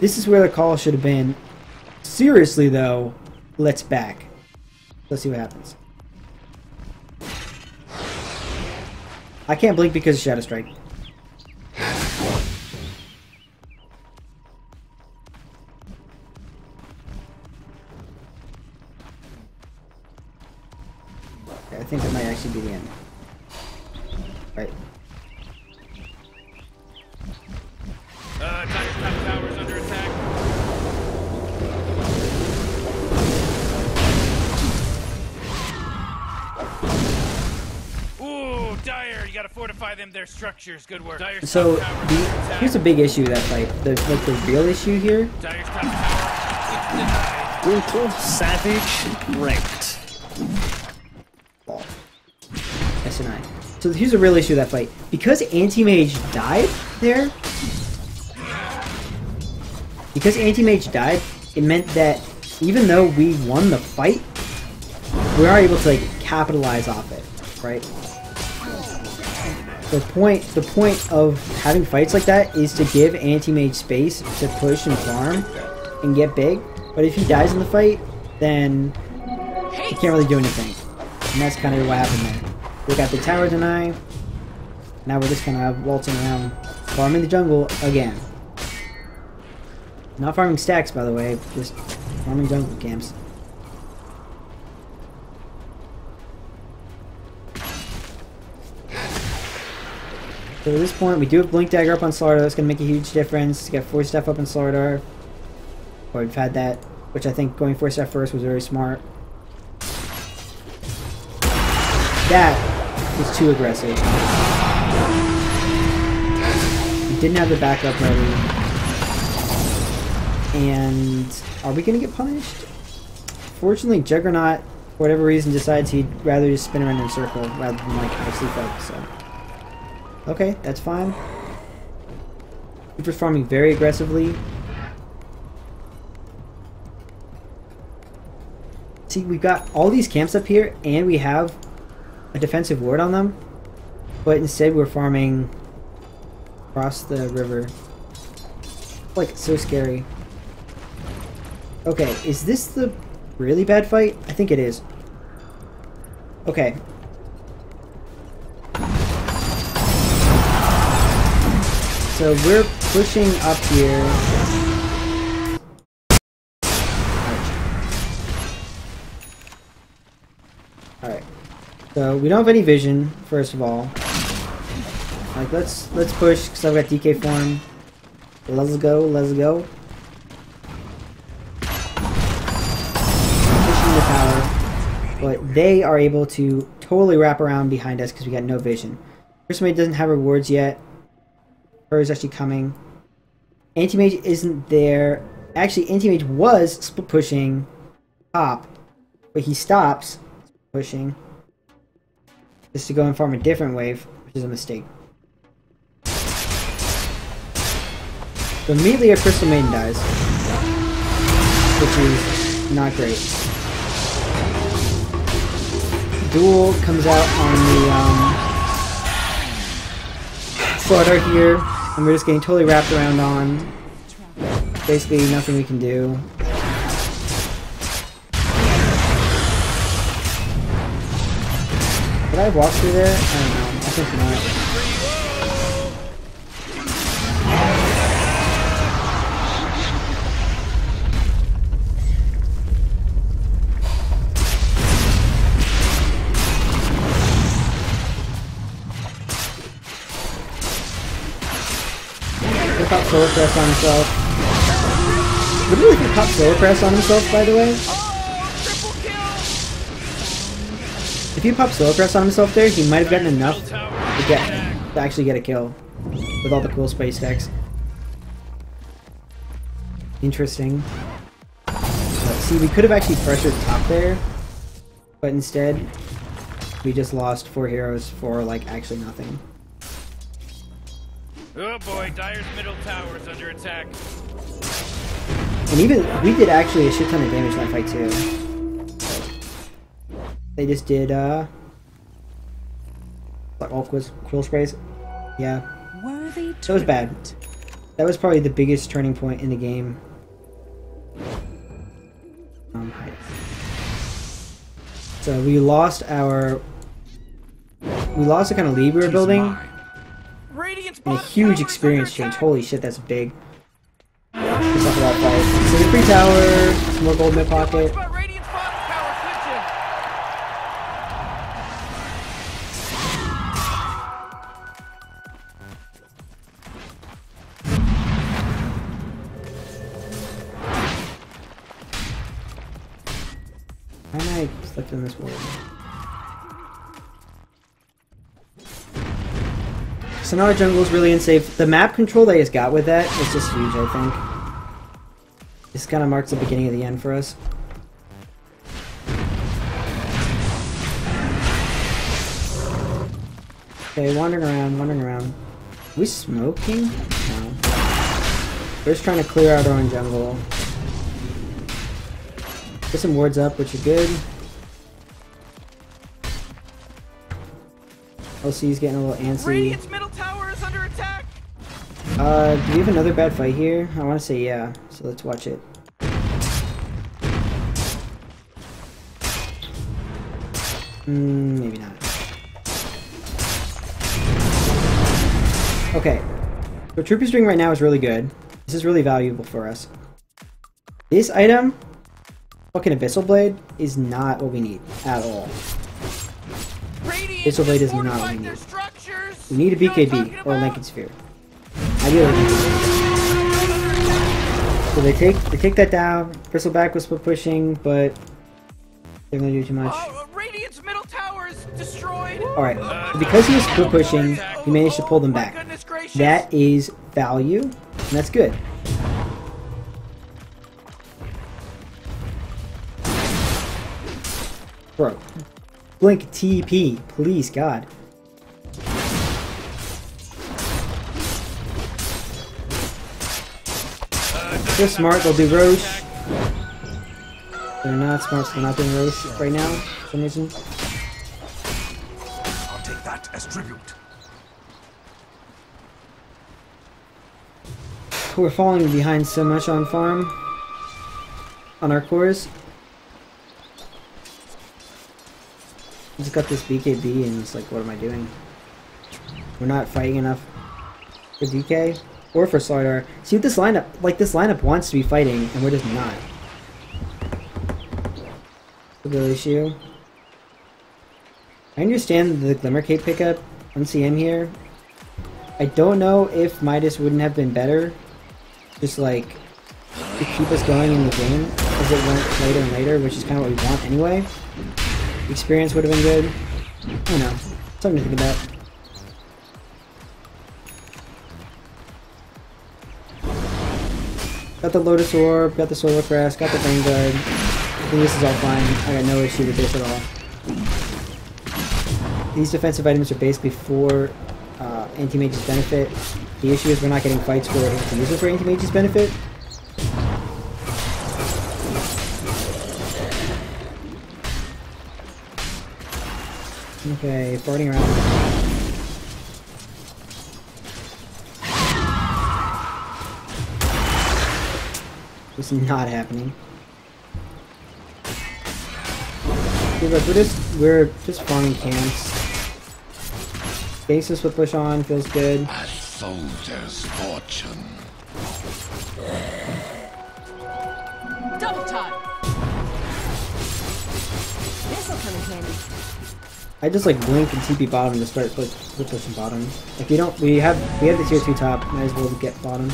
This is where the call should have been. Seriously though, let's back. Let's see what happens. I can't blink because of Shadow Strike. Okay, I think that might actually be the end. Right. Tiger's tower's under attack. Ooh, Dire, you gotta fortify their structures. Good work. Dire's So top tower's under attack. here's a big issue that fight. The real issue here. Dire's top tower. It's denied. Brutal, savage, wrecked. Ball. SNI. So here's a real issue of that fight. Because Anti-Mage died there, it meant that even though we won the fight, we are able to like capitalize off it, right? The point of having fights like that is to give Anti-Mage space to push and farm and get big. But if he dies in the fight, then he can't really do anything. And that's kind of what happened there. We got the tower deny. Now we're just kind of waltzing around, farming the jungle again. Not farming stacks, by the way, just farming jungle camps. So at this point, we do have Blink Dagger up on Slardar. That's going to make a huge difference. We got 4-step up on Slardar. Or we've had that, which I think going 4-step first was very smart. That was too aggressive. We didn't have the backup ready. And are we going to get punished? Fortunately, Juggernaut, for whatever reason, decides he'd rather just spin around in a circle rather than like actually focus. So, okay, that's fine. Reaper's farming very aggressively. See, we've got all these camps up here, and we have a defensive ward on them, but instead we're farming across the river. Like, so scary. Okay, is this the really bad fight? I think it is. Okay. So we're pushing up here. Alright. So we don't have any vision, first of all. Like, let's push, because I've got DK form. Let's go, let's go. Pushing the tower. But they are able to totally wrap around behind us because we got no vision. Crystal Maiden doesn't have rewards yet. Her is actually coming. Anti-Mage isn't there. Actually, Anti-Mage was split pushing top, but he stops pushing just to go and farm a different wave, which is a mistake. So immediately our Crystal Maiden dies, which is not great. Duel comes out on the Slardar here, and we're just getting totally wrapped around on. Basically nothing we can do. Did I walk through there? I don't know. I think not. solar crest on himself. What do you think pop solar crest on himself, by the way? If he popped solar crest on himself there, he might have gotten enough to actually get a kill with all the cool space decks. Interesting. See, we could have actually pressured top there, but instead we just lost 4 heroes for like actually nothing. Oh boy, Dire's middle tower is under attack. And even we did actually a shit ton of damage that fight too. They just did like all quill sprays. Yeah. That was bad. That was probably the biggest turning point in the game. So we lost the kind of lead we were building. And a huge experience change. Holy shit, that's big. Just off of that fight. So the free tower, some more gold in my pocket. Why am I stuck in this world? So now our jungle is really unsafe. The map control they just got with that is just huge, I think. This kind of marks the beginning of the end for us. Okay, wandering around, wandering around. Are we smoking? No. We're just trying to clear out our own jungle. Get some wards up, which are good. LC's getting a little antsy. Radiant's middle tower is under attack. Do we have another bad fight here? I want to say yeah, so let's watch it. Maybe not. Okay. What Troop is doing right now is really good. This is really valuable for us. This item, fucking Abyssal Blade, is not what we need at all. Abyssal Blade is not what we need. We need a BKB or a Lincoln Sphere. Ideally, so they take that down. Bristleback was split pushing, but they're gonna do too much. Radiant's middle tower is destroyed. All right, because he was split pushing, he managed to pull them back. That is value, and that's good. Bro, blink TP, please, God. They're smart, they'll do Roche. They're not smart, so they're not doing Roche right now, for some reason. I'll take that as tribute. We're falling behind so much on farm. On our cores. I just got this BKB and it's like, what am I doing? We're not fighting enough for DK or for Slardar. See what this lineup, like this lineup wants to be fighting and we're just not. The real issue. I understand the Glimmer Cape pickup on CM here. I don't know if Midas wouldn't have been better, just like to keep us going in the game as it went later and later, which is kind of what we want anyway. Experience would have been good. I don't know. Something to think about. Got the Lotus Orb, got the Solar Crest, got the Vanguard. I think this is all fine. I got no issue with this at all. These defensive items are basically for anti-mage's benefit. The issue is we're not getting fight score to use it for anti-mage's benefit. Okay, farting around. This is not happening. Okay, look, we're just farming camps. Basis with push on feels good. A soldier's fortune. Double time. This'll come in handy. I just like blink and TP bottom to start pushing bottom. If you don't, we have the tier 2 top. Might as well get bottom.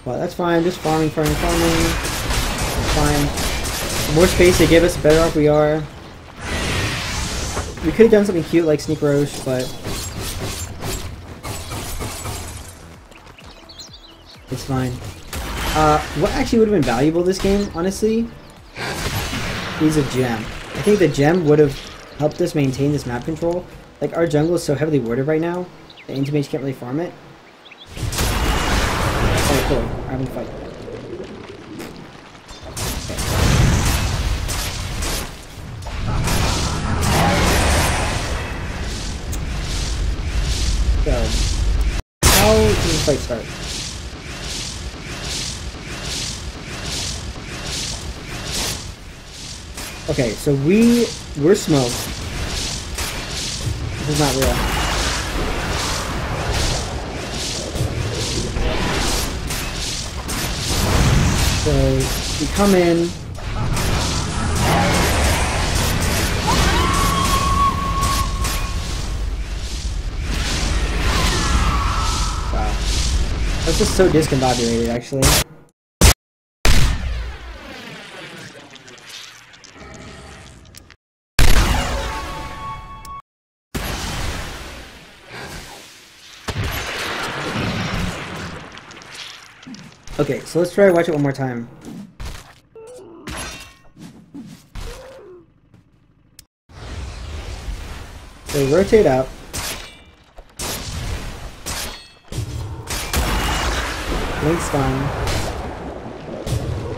But that's fine. Just farming. It's fine. The more space they give us, the better off we are. We could have done something cute like Sneak Roche, but it's fine. What actually would have been valuable this game, honestly, is a gem. I think the gem would have helped us maintain this map control. Like, our jungle is so heavily warded right now, the anti-mage can't really farm it. Oh, cool. We're having a fight. Okay. So, how does the fight start? Okay, so we're smoked. This is not real. So we come in. Wow. That's just so discombobulated, actually. Okay, so let's try to watch it one more time. So rotate up. Blink stun.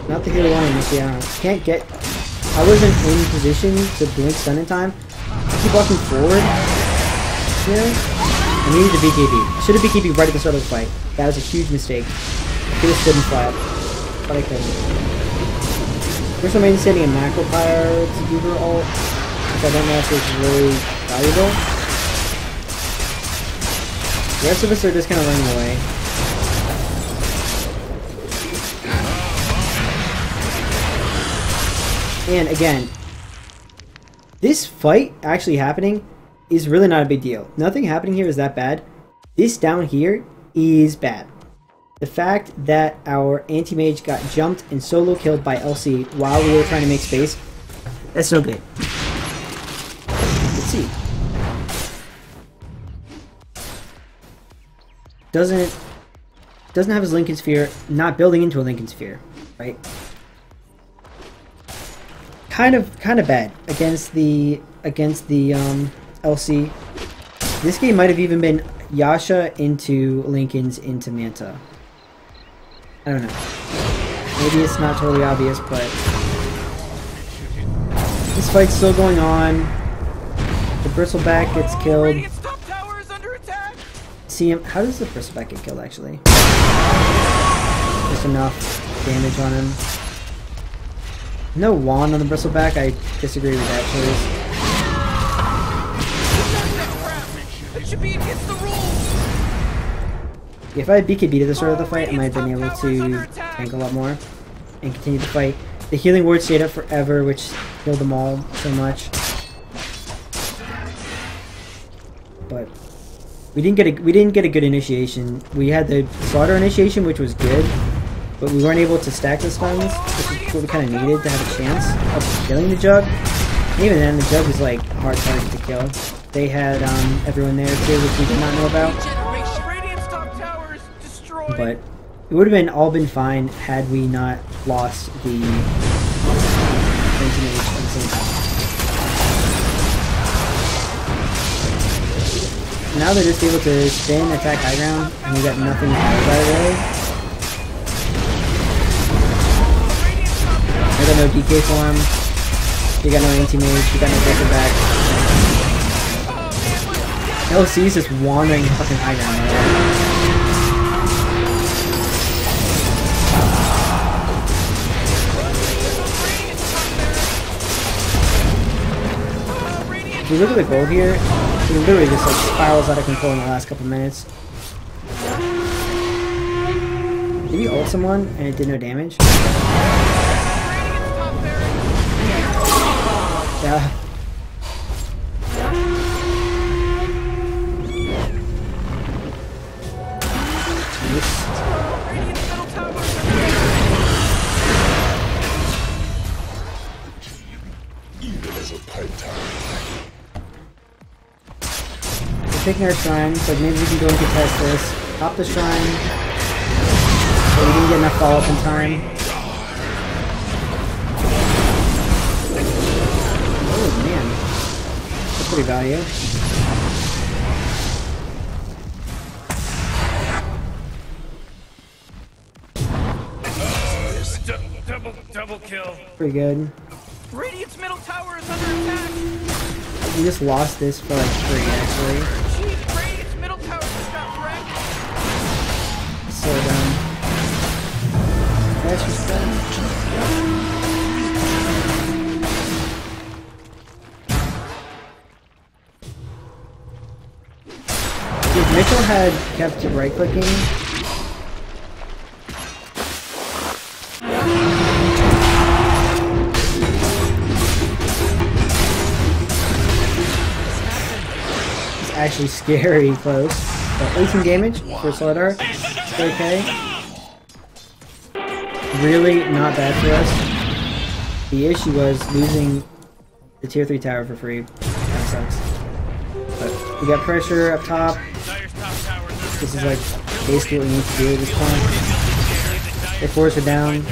Not the hero one initially, I don't know. Can't get... I wasn't in position to blink stun in time. I keep walking forward. Here. I needed to BKB. I should have BKB right at the start of the fight. That was a huge mistake. I could have stood and flat, but I couldn't. First, I'm mainstanding a macro pyre to do her ult, which I don't know if is really valuable. The rest of us are just kind of running away. And again, this fight actually happening is really not a big deal. Nothing happening here is that bad. This down here is bad. The fact that our anti-mage got jumped and solo killed by LC while we were trying to make space, that's no good. Let's see. Doesn't have his Lincoln Sphere, not building into a Lincoln Sphere, right? Kind of bad against the LC. This game might have even been Yasha into Lincoln's into Manta. I don't know. Maybe it's not totally obvious, but this fight's still going on. The Bristleback gets killed. See him. How does the Bristleback get killed, actually? Just enough damage on him. No wand on the Bristleback. I disagree with that choice. That should be against the rules. If I had BKB to the start of the fight, I might have been able to tank a lot more and continue the fight. The healing ward stayed up forever, which killed them all so much. But we didn't get a good initiation. We had the slaughter initiation, which was good, but we weren't able to stack the stuns, which is what we kind of needed to have a chance of killing the Jug. And even then, the Jug was like a hard target to kill. They had everyone there too, which we did not know about. But it would have all been fine had we not lost the anti-mage at the same time. Now they're just able to spin, attack high ground, and we got nothing to do right away. I got no DK for him. He got no anti-mage. He got no breaker back. LC's just wandering fucking high ground right there. If you look at the gold here, he literally just like spirals out of control in the last couple minutes. Did he ult someone and it did no damage? Yeah. We're taking our shrine, so maybe we can go and contest this. Pop the shrine. But we didn't get enough follow-up in time. Oh man. That's pretty value. Double kill. Pretty good. Radiant's middle tower is under attack. We just lost this for like free, actually. Jeez, Radiant's middle tower just got wrecked. So dumb. That's just dumb. If Mitchell had kept right-clicking, actually scary close. But 18 damage for Slardar. Okay. Really not bad for us. The issue was losing the tier 3 tower for free. That sucks. But we got pressure up top. This is like basically what we need to do at this point. They force her down.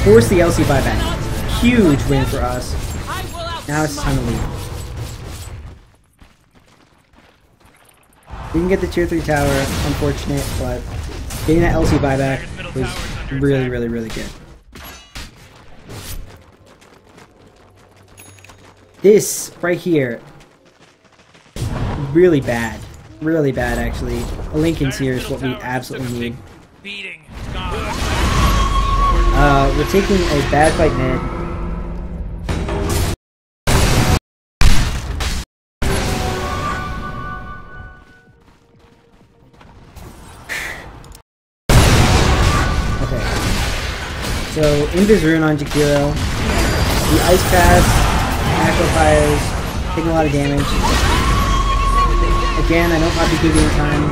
Force the LC buyback. Huge win for us. Now it's time to leave. We can get the tier 3 tower, unfortunate, but getting that LC buyback was really, really, really good. This right here, really bad. Really bad, actually. A Lincoln's here is what we absolutely need. We're taking a bad fight mid. So, Invis Rune on Jakiro. The Ice Pass, Macro Fires, taking a lot of damage. Again, I don't pop BKB in time.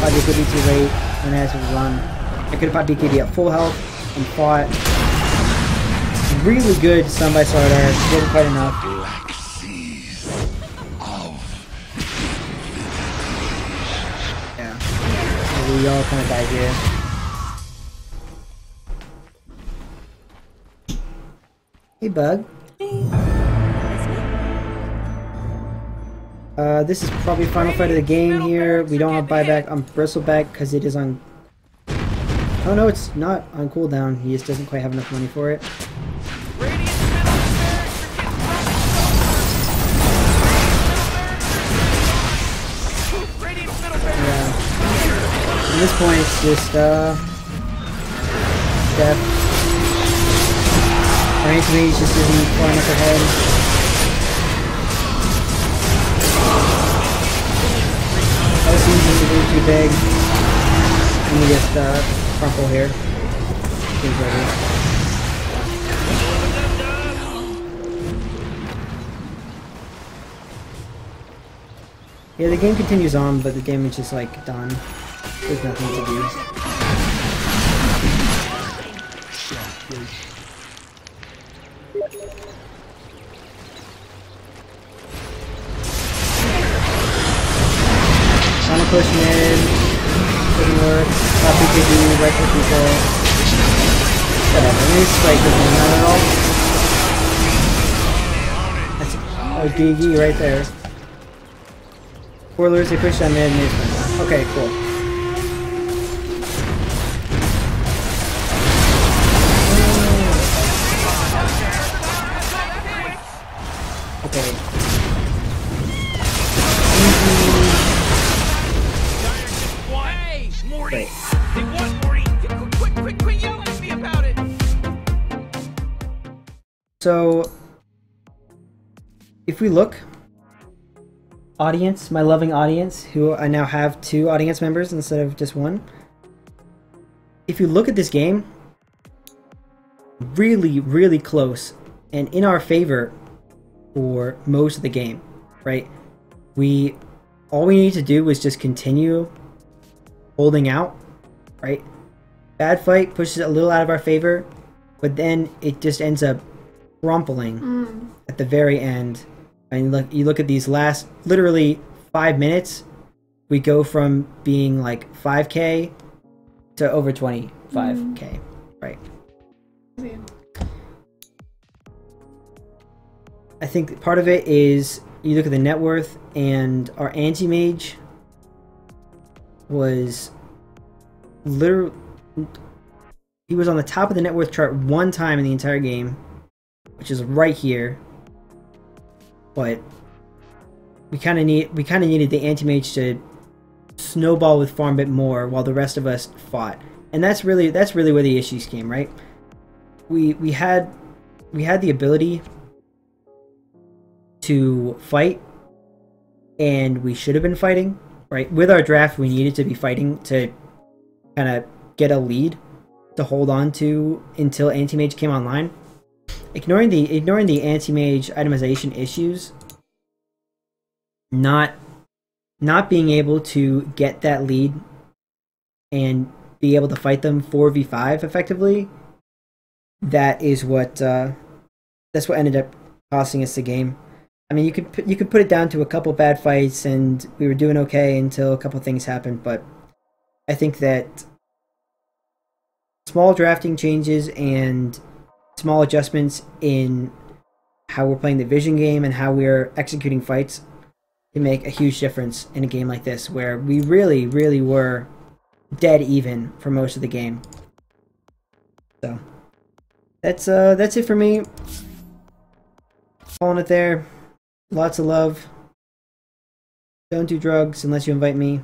Pop BKB too late, and I had to run. I could have popped BKB at full health and fought. Really good stun by Slardar, wasn't quite enough. Yeah. So we all kind of died here. Hey, Bug. This is probably final fight of the game here. We don't have buyback on Bristleback because it is on... Oh no, it's not on cooldown. He just doesn't quite have enough money for it. Yeah. At this point, it's just, death. Range Mage just isn't far enough ahead. That seems a little too big. Let me just crumple here. Seems ready. Yeah, the game continues on, but the damage is like done. There's nothing to do. Trying to push mid, doesn't work. Top BKB, right click people. Whatever, let me strike this one, not at all. That's a GG right there. Spoilers, they push that mid and it's fine. Okay, cool. Okay. Great. So, if we look, audience, my loving audience, who I now have 2 audience members instead of just 1. If you look at this game, really, really close and in our favor for most of the game, right? All we need to do is just continue holding out, right? Bad fight pushes it a little out of our favor, but then it just ends up crumpling at the very end. And you look at these last literally 5 minutes. We go from being like 5K to over 25K, right? Yeah. I think part of it is you look at the net worth, and our anti-mage was literally, he was on the top of the net worth chart one time in the entire game, which is right here. But we kind of needed the anti-mage to snowball with farm a bit more while the rest of us fought, and that's really where the issues came, right? We had the ability to fight, and we should have been fighting, right? With our draft, we needed to be fighting to kind of get a lead to hold on to until anti-mage came online. Ignoring the anti-mage itemization issues, not being able to get that lead and be able to fight them 4v5 effectively, that's what ended up costing us the game. I mean, you could put it down to a couple bad fights, and we were doing okay until a couple things happened. But I think that small drafting changes and small adjustments in how we're playing the vision game and how we're executing fights can make a huge difference in a game like this, where we really, really were dead even for most of the game. So that's it for me. Calling it there. Lots of love. Don't do drugs unless you invite me.